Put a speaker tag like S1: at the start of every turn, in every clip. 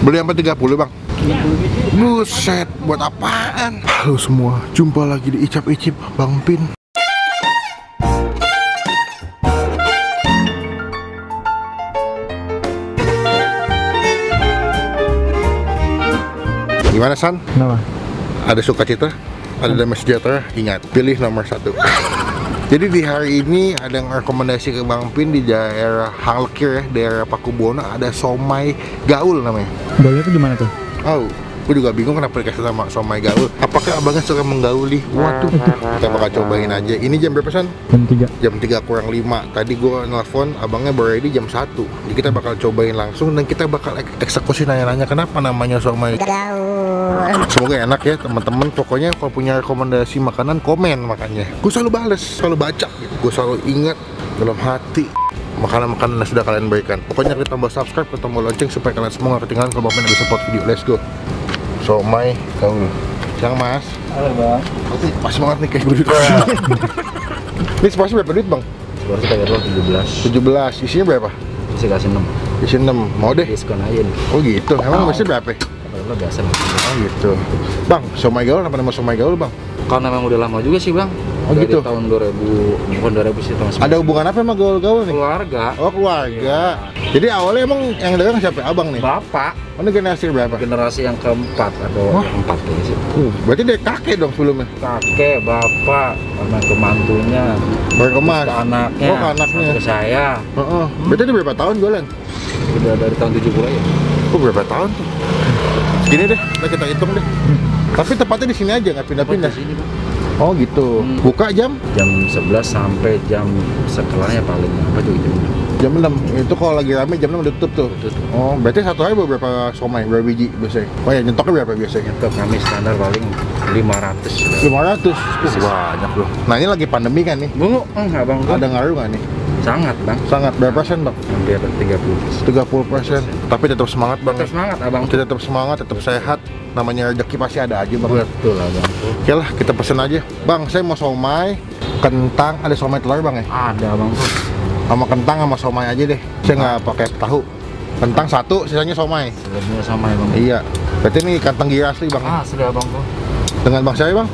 S1: Beli sampai 30 bang?
S2: 30 biji.
S1: Buset, buat apaan? Halo semua, jumpa lagi di Icap Icip Bang Pin. Gimana San?
S2: Kenapa?
S1: Ada sukacita? Ada damai sejahtera? Ingat, pilih nomor 1. Jadi di hari ini ada yang rekomendasi ke Bang Pin di daerah Halkir ya, daerah Pakubono, ada somai gaul namanya.
S2: Gaulnya tuh gimana tuh?
S1: Oh, gue juga bingung kenapa dikasih nama somai gaul. Apakah abangnya suka menggauli? Waduh, kita bakal cobain aja. Ini jam berapa San?
S2: Jam 3.
S1: Jam 3 kurang 5. Tadi gue nelfon, abangnya baru ready jam 1. Jadi kita bakal cobain langsung dan kita bakal eksekusi nanya-nanya kenapa namanya somai gaul. Semoga enak ya teman-teman. Pokoknya kalau punya rekomendasi makanan komen makanya. Gue selalu bales, selalu baca gitu. Gue selalu ingat dalam hati makanan-makanan yang sudah kalian berikan. Pokoknya klik tombol subscribe, klik tombol lonceng supaya kalian semua gak ketinggalan kalau Bang Pin bisa support video. Let's go. Somai gaul. Siang Mas.
S2: Halo Bang.
S1: Oke, pas banget nih kayak begitu. Ini seporsi berapa duit Bang?
S2: Seporsi kayak 17.
S1: 17. Isinya berapa?
S2: Isi kasih 6.
S1: Isi 6. Mau deh.
S2: Diskon aja nih.
S1: Oh gitu. Emang biasanya berapa?
S2: Kalau biasa nih.
S1: Oh gitu. Bang, somai gaul apa nama somai gaul Bang?
S2: Kalau memang udah lama juga sih Bang.
S1: Oh
S2: dari
S1: gitu.
S2: Tahun 2000, bukan 2000 sih tahun 19.
S1: Ada hubungan apa sama gaul-gaul nih?
S2: Keluarga.
S1: Oh keluarga. Jadi awalnya emang yang dagang siapa? Abang nih?
S2: Bapak.
S1: Oh, ini generasi berapa?
S2: Generasi yang keempat atau yang keempat kayaknya sih.
S1: Berarti dia kakek dong sebelumnya?
S2: Kakek, bapak, sama kemantunya.
S1: Baru kemas?
S2: Ke anaknya.
S1: Oh ke anaknya.
S2: Ke saya.
S1: Berarti dia berapa tahun jualan?
S2: Udah dari tahun 70 ya.
S1: Oh berapa tahun tuh? Segini deh, kita hitung deh. Tapi tepatnya di sini aja, nggak pindah-pindah.
S2: Di sini Bang.
S1: Oh gitu. Buka jam?
S2: Jam 11 sampai jam setelahnya paling apa juga jam 6.
S1: Jam 6. Itu kalau lagi rame jam 6 udah tutup tuh.
S2: Tutup.
S1: Oh, berarti satu hari berapa somai? Berapa biji biasanya? Oh ya, nyentoknya berapa biasanya?
S2: Untuk kami standar paling 500.
S1: 500. Banyak loh. Nah, ini lagi pandemi kan nih?
S2: Bu, abang gua
S1: Ada ngaruh nggak nih?
S2: sangat Bang.
S1: Sangat berapa persen Bang?
S2: Hampir 30%.
S1: 30%. Tapi tetap semangat Bang.
S2: Tetap semangat abang.
S1: Tetap semangat, tetap sehat. Namanya rezeki pasti ada aja Bang.
S2: Betul abang.
S1: Oke lah, kita pesen aja. Bang, saya mau somai, kentang, ada somai telur Bang ya?
S2: Ada abang tuh.
S1: Sama kentang sama somai aja deh. Saya nggak pakai tahu. Kentang 1, sisanya somai.
S2: Sebenarnya sama ya Bang.
S1: Iya. Berarti ini ikan tenggiri asli Bang.
S2: Sudah abang tuh.
S1: Dengan Bang saya Bang?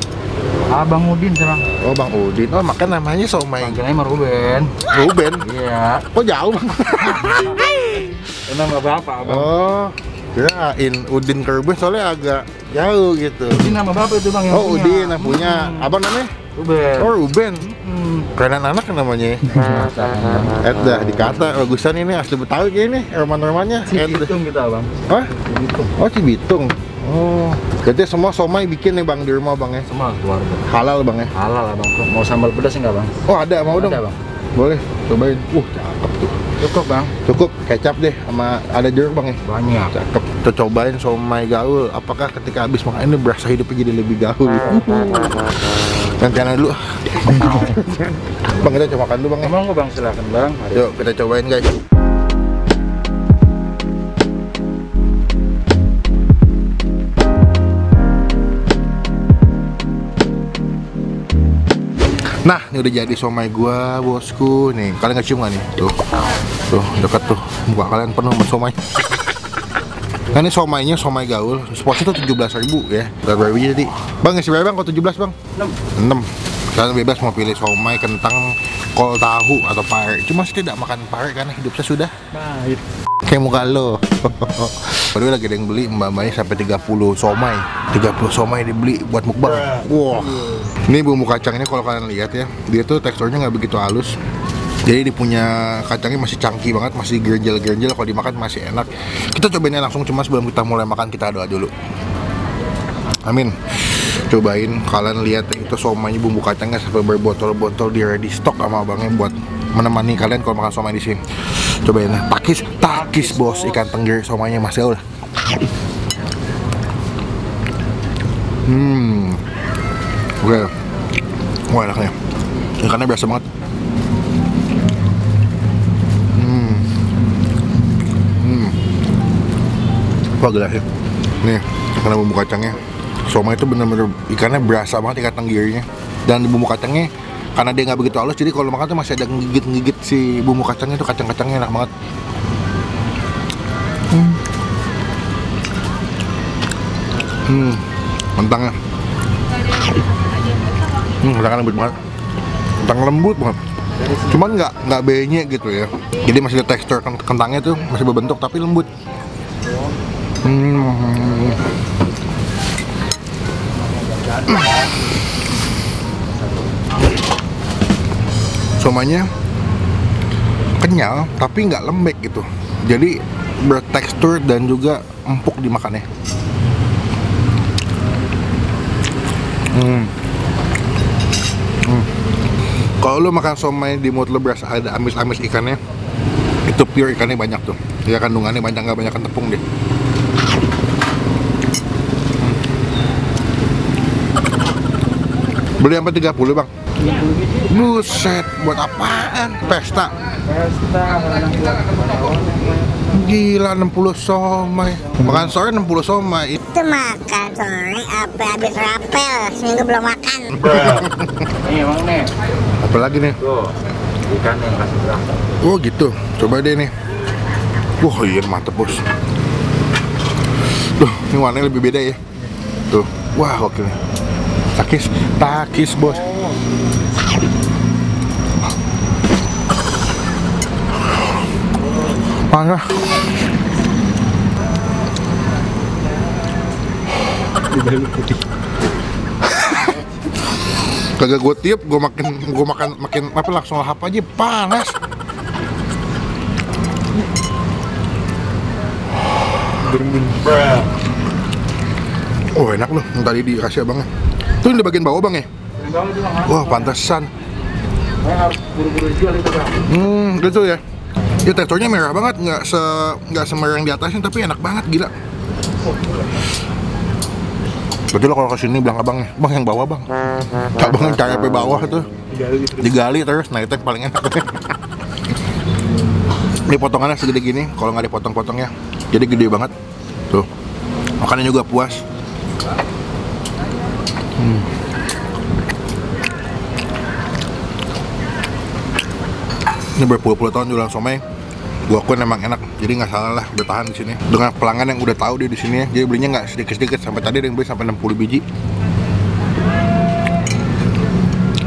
S2: Abang Udin sekarang.
S1: Oh Bang Udin. Oh makanya namanya somai.
S2: Panggilannya sama Ruben.
S1: Ruben.
S2: Iya.
S1: Kok jauh Bang?
S2: Emang nggak apa-apa abang.
S1: Oh, kirain Udin ke Ruben soalnya agak jauh gitu.
S2: Udin nama bapak itu Bang yang
S1: Oh
S2: punya.
S1: Udin yang punya. Abang namanya?
S2: Ruben.
S1: Oh Ruben. Kerenan anak namanya. Dah dikata bagusan ini asli Betawi kayak ini. Roman-romannya.
S2: Cibitung kita abang.
S1: Hah?
S2: Cibitung.
S1: Oh Cibitung. Oh, berarti semua somai bikin nih Bang di rumah Bang ya?
S2: Semua keluarga.
S1: Halal Bang ya?
S2: Halal abang. Mau sambal pedas enggak bang?
S1: Oh ada, mau dong?
S2: Ada bang.
S1: Boleh, cobain. Cakep tuh.
S2: Cukup bang.
S1: Cukup, kecap deh sama ada jeruk Bang ya?
S2: Banyak.
S1: Cakep. Kita cobain somai gaul. Apakah ketika habis makan ini berasa hidupnya jadi lebih gaul? Gantian dulu. Bang, kita coba makan dulu Bang ya?
S2: Emang bang silakan bang.
S1: Yuk kita cobain guys. Nah, ini udah jadi somai gua, bosku. Nih, kalian ngecium gak nih? Tuh, deket tuh. Muka kalian penuh sama somai. Nah, ini somainya somai gaul. Seporsi tuh 17.000 ya. Berapa biji tadi? Bang, isi berapa Bang? Kalau 17 Bang? 6. Kalian bebas mau pilih somai, kentang, kol tahu atau pare. Cuma saya tidak makan pare karena hidup saya sudah
S2: Baik.
S1: kayak muka lo. Baru lagi ada yang beli mbak-mbaknya sampai 30 somai. 30 somai dibeli buat mukbang. Wah. Ini bumbu kacangnya kalau kalian lihat ya, dia tuh teksturnya nggak begitu halus. Jadi dia punya kacangnya masih cangki banget, masih gerenjel-gerenjel. Kalau dimakan masih enak. Kita cobainnya langsung, cuma sebelum kita mulai makan kita doa dulu. Amin. Cobain, kalian lihat itu somainya bumbu kacangnya sampai berbotol-botol di ready stock sama abangnya buat menemani kalian kalau makan somai di sini. Cobain, takis bos, ikan tenggiri somainya Mas Gaul. Oke. Wah enaknya. Ikannya biasa banget. Wah gila sih. Nih, karena bumbu kacangnya. Somai itu bener-bener ikannya berasa banget ikan tenggirinya. Dan bumbu kacangnya karena dia nggak begitu halus, jadi kalau makan tuh masih ada ngigit-ngigit si bumbu kacangnya tuh, kacang-kacangnya enak banget. Kentangnya. Kentangnya lembut banget. Kentang lembut banget. Cuman nggak benyek gitu ya. Jadi masih ada tekstur kentangnya tuh masih berbentuk tapi lembut. Somanya kenyal tapi nggak lembek gitu. Jadi bertekstur dan juga empuk dimakannya. Kalau lu makan somai di mulut lu berasa ada amis-amis ikannya, itu pure ikannya banyak tuh. Ya kandungannya banyak, nggak banyak tepung deh. Beli sampai 30 bang?
S2: 30 biji.
S1: Buset, buat apaan? Pesta? Gila 60 somai. Makan sore 60 somai.
S3: Itu makan sore apa habis rapel seminggu belum makan.
S2: Nih emang nih.
S1: Apa lagi nih?
S2: Tuh, ikan yang kasih berasa.
S1: Oh gitu, coba deh nih. Wah iya mantep bos. Tuh, ini warnanya lebih beda ya. Tuh, wah oke nih. Takis bos. Panas. Kagak gue tiup, gue makan apa langsung lahap aja, panas. Oh enak loh, yang tadi dikasih abangnya. Tuh di bagian bawah bang ya? Wah pantesan.
S2: Harus buru-buru jual itu bang.
S1: Gitu ya. Ya teksturnya merah banget, nggak semerah yang di atasnya, tapi enak banget, gila. Berarti lo kalau kesini bilang abangnya, bang yang bawah bang. Abang yang cari sampai bawah tuh, digali terus, nah itu yang paling enak. Ini potongannya segede gini, kalau nggak dipotong-potongnya, jadi gede banget. Tuh, makannya juga puas. Ini berpuluh-puluh tahun jualan somai, gua akuin emang enak, jadi nggak salah lah bertahan di sini. Dengan pelanggan yang udah tahu dia di sini ya, jadi belinya nggak sedikit-sedikit, sampai tadi ada yang beli sampai 60 biji.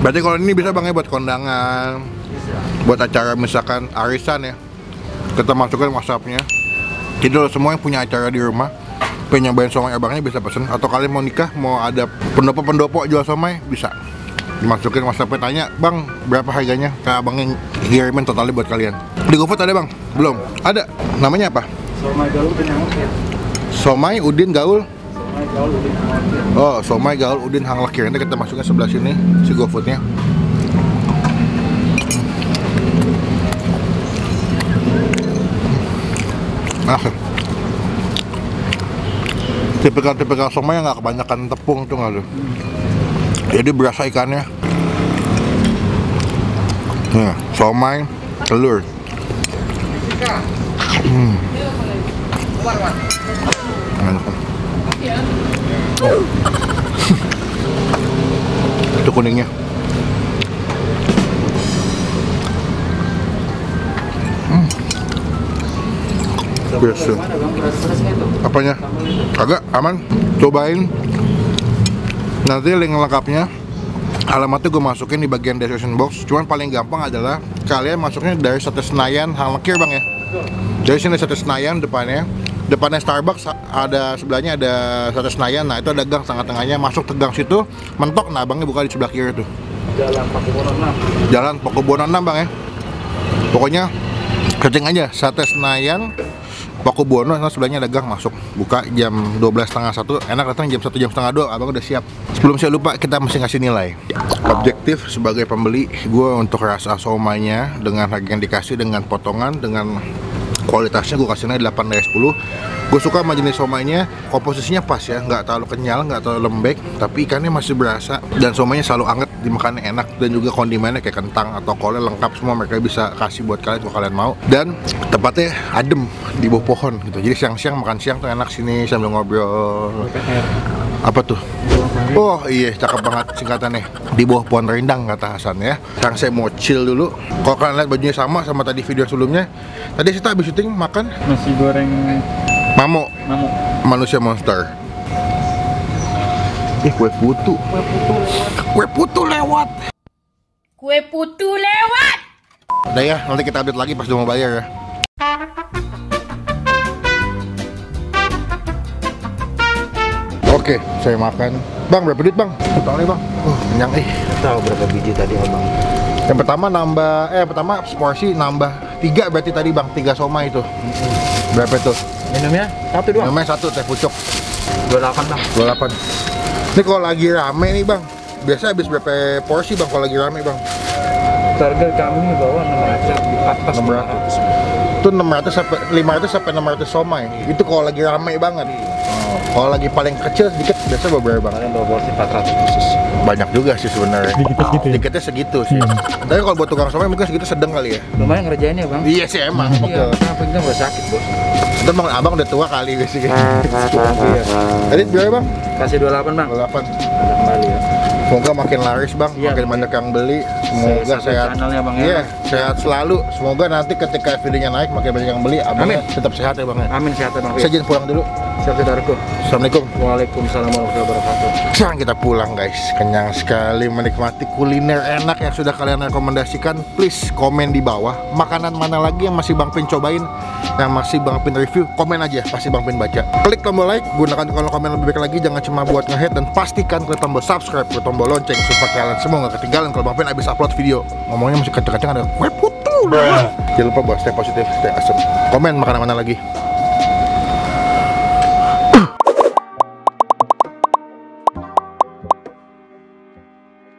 S1: Berarti kalau ini bisa bang ya buat kondangan, buat acara misalkan arisan ya, kita masukkan WhatsApp-nya. Jadi lo semua yang punya acara di rumah, pengen nyobain somai abangnya bisa pesen, atau kalian mau nikah, mau ada pendopo jual somai, bisa dimasukin WhatsApp-nya, tanya bang berapa harganya, ke abangnya kirimin totalnya buat kalian. Di GoFood ada bang? Belum? Ada. Namanya apa?
S2: Somai gaul udin hanglekir.
S1: Somai udin gaul.
S2: Somai gaul udin hanglekir.
S1: Oh, somai gaul udin hanglekir. Nanti kita masukin sebelah sini si GoFoodnya. Nah, tipikal somai yang nggak kebanyakan tepung tuh nggak lo. Jadi berasa ikannya. Nah, somai telur. Mantap. Itu kuningnya. Biasa. Apanya? Agak aman. Cobain. Nanti link lengkapnya, alamatnya gue masukin di bagian description box. Cuman paling gampang adalah kalian masuknya dari Sate Senayan hanglekir bang ya. Dari sini Sate Senayan depannya Starbucks, ada sebelahnya ada Sate Senayan. Nah itu ada gang tengah-tengahnya, masuk ke gang situ, mentok, nah abangnya buka di sebelah kiri tuh.
S2: Jalan Pakubono 6.
S1: Jalan Pakubono 6 bang ya. Pokoknya searching aja Sate Senayan Pakubono, nah sebelahnya ada gang, masuk, buka jam 12:30, enak datang jam 1, jam setengah 2, abang udah siap. Sebelum saya lupa, kita mesti ngasih nilai. Objektif sebagai pembeli, gue untuk rasa somainya dengan harga yang dikasih, dengan potongan, dengan kualitasnya gue kasih nilai 8 dari 10. Gue suka sama jenis somainya, komposisinya pas ya, nggak terlalu kenyal, nggak terlalu lembek, tapi ikannya masih berasa, dan somainya selalu anget, dimakannya enak, dan juga kondimennya kayak kentang atau kol lengkap semua, mereka bisa kasih buat kalian kalau kalian mau. Dan tempatnya adem di bawah pohon gitu, jadi siang-siang makan siang tuh enak sini sambil ngobrol. Apa tuh? Oh iya, cakep banget singkatannya, di bawah pohon rindang kata Hasan ya. Sekarang saya mau chill dulu. Kalau kalian lihat bajunya sama tadi video sebelumnya, tadi kita habis syuting makan
S2: Nasi goreng
S1: Mamo, manusia monster. Kue putu. Kue putu lewat.
S4: Kue putu lewat.
S1: Udah ya, nanti kita update lagi pas udah mau bayar ya. Oke, saya makan. Bang, berapa duit bang? Utang nih bang. Kenyang
S2: Tahu berapa biji tadi abang?
S1: Yang pertama pertama porsi nambah 3 berarti tadi bang, 3 somai itu. Berapa itu?
S2: Minumnya satu doang.
S1: Namanya 1 teh pucuk.
S2: 28 bang.
S1: 28. Ini kalau lagi rame nih bang, biasa habis berapa porsi bang kalau lagi rame bang?
S2: Target kami bawa 600 di atas
S1: 600. Itu 500 sampai 600 somai. Itu kalau lagi rame banget. Kalau lagi paling kecil sedikit biasa beberapa bang.
S2: Kalian bawa porsi 400 khusus.
S1: Banyak juga sih sebenarnya. Sedikitnya segitu sih. Tapi kalau buat tukang somai mungkin segitu sedang kali ya.
S2: Lumayan ngerjainnya bang.
S1: Iya sih emang.
S2: Iya, karena pinggang udah sakit bos.
S1: Itu bang abang udah tua kali biasanya.
S2: Iya.
S1: Tadi berapa bang?
S2: Kasih 28 bang.
S1: 28.
S2: Ada kembali ya.
S1: Semoga makin laris bang,
S2: Iya,
S1: makin banyak yang beli. Semoga
S2: Subscribe
S1: sehat.
S2: channelnya, Bang, ya.
S1: Iya, sehat selalu. Semoga nanti ketika videonya naik makin banyak yang beli. Abang tetap sehat ya bang ya.
S2: Amin sehat ya bang.
S1: Saya izin pulang dulu.
S2: Siap saudaraku.
S1: Assalamualaikum.
S2: Waalaikumsalam warahmatullahi wabarakatuh.
S1: Sekarang kita pulang guys. Kenyang sekali menikmati kuliner enak yang sudah kalian rekomendasikan. Please komen di bawah makanan mana lagi yang masih Bang Pin cobain, yang masih Bang Pin review. Komen aja, pasti Bang Pin baca. Klik tombol like, gunakan kolom komen lebih baik lagi. Jangan cuma buat nge-hate, dan pastikan klik tombol subscribe, klik tombol lonceng supaya kalian semua nggak ketinggalan kalau Bang Pin habis upload video. Ngomongnya masih kenceng-kenceng ada kue putu. Jangan lupa buat stay positif, stay awesome. Komen makanan mana lagi.